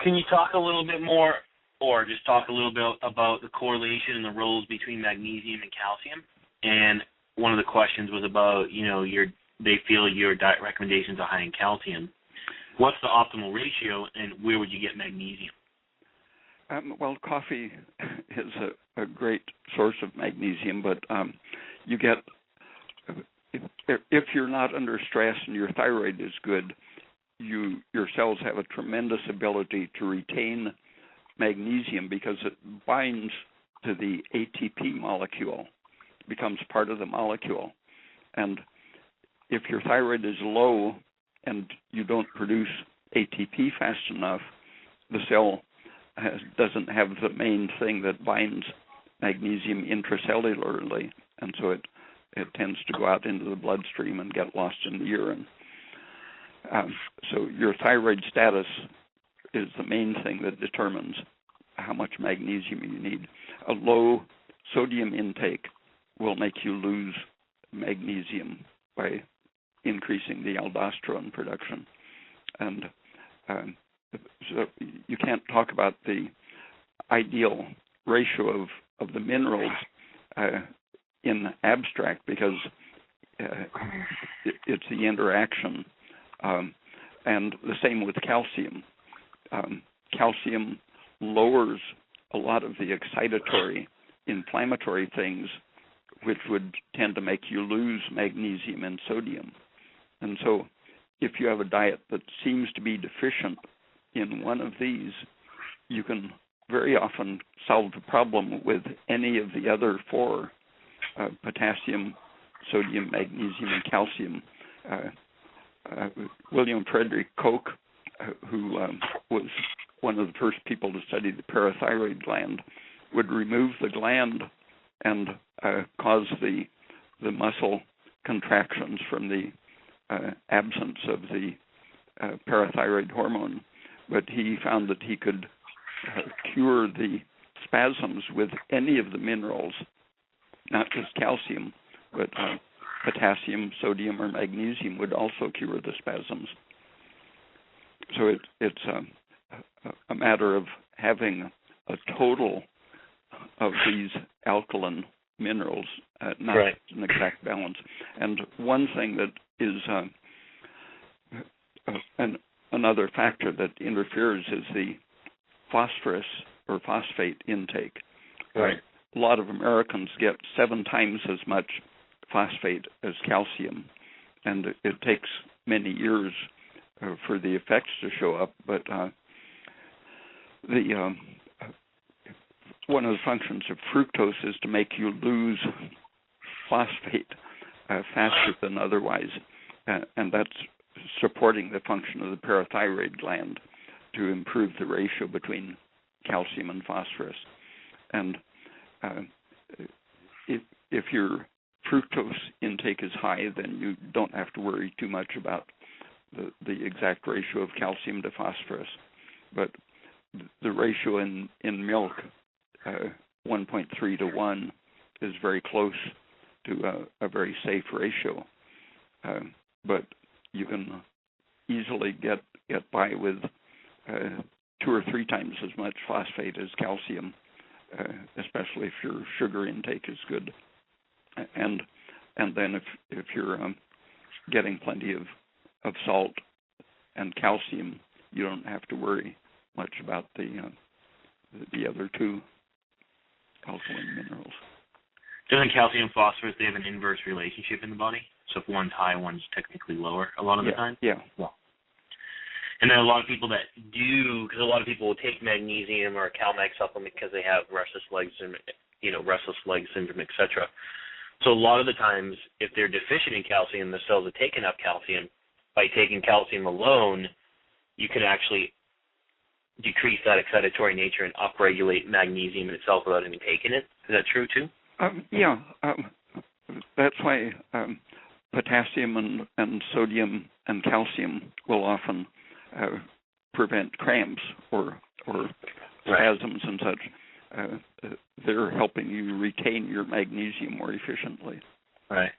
Can you talk a little bit more, or just talk a little bit about the correlation and the roles between magnesium and calcium? And one of the questions was about, they feel your diet recommendations are high in calcium. What's the optimal ratio, and where would you get magnesium? Well, coffee is a great source of magnesium, but you get, if you're not under stress and your thyroid is good, your cells have a tremendous ability to retain magnesium because it binds to the ATP molecule, becomes part of the molecule. And if your thyroid is low and you don't produce ATP fast enough, the cell doesn't have the main thing that binds magnesium intracellularly, and so it tends to go out into the bloodstream and get lost in the urine. So your thyroid status is the main thing that determines how much magnesium you need. A low sodium intake will make you lose magnesium by increasing the aldosterone production. And so you can't talk about the ideal ratio of the minerals in abstract because it's the interaction. And the same with calcium. Calcium lowers a lot of the excitatory, inflammatory things, which would tend to make you lose magnesium and sodium. And so if you have a diet that seems to be deficient in one of these, you can very often solve the problem with any of the other four, potassium, sodium, magnesium, and calcium. William Frederick Koch, who was one of the first people to study the parathyroid gland, would remove the gland and cause the muscle contractions from the absence of the parathyroid hormone. But he found that he could cure the spasms with any of the minerals, not just calcium, but potassium, sodium, or magnesium would also cure the spasms. So it's a matter of having a total of these alkaline minerals, not right. an exact balance. And one thing that is another factor that interferes is the phosphorus or phosphate intake. Right. A lot of Americans get 7 times as much phosphate as calcium, and it takes many years for the effects to show up. But one of the functions of fructose is to make you lose phosphate faster than otherwise, and that's supporting the function of the parathyroid gland to improve the ratio between calcium and phosphorus. And if your fructose intake is high, then you don't have to worry too much about the exact ratio of calcium to phosphorus. But the ratio in milk, 1.3 to 1, is very close to a very safe ratio. But you can easily get by with 2 or 3 times as much phosphate as calcium, especially if your sugar intake is good. And then if you're getting plenty of salt and calcium, you don't have to worry much about the other 2 alkaline minerals. Doesn't calcium and phosphorus, they have an inverse relationship in the body? So if one's high, one's technically lower a lot of the time? Yeah. And then a lot of people that do, because a lot of people will take magnesium or a CalMag supplement because they have restless leg syndrome, etc. So a lot of the times, if they're deficient in calcium, the cells are taking up calcium. By taking calcium alone, you can actually decrease that excitatory nature and upregulate magnesium in itself without even taking it. Is that true too? That's why potassium and sodium and calcium will often prevent cramps or spasms and such. They're helping you retain your magnesium more efficiently. Right.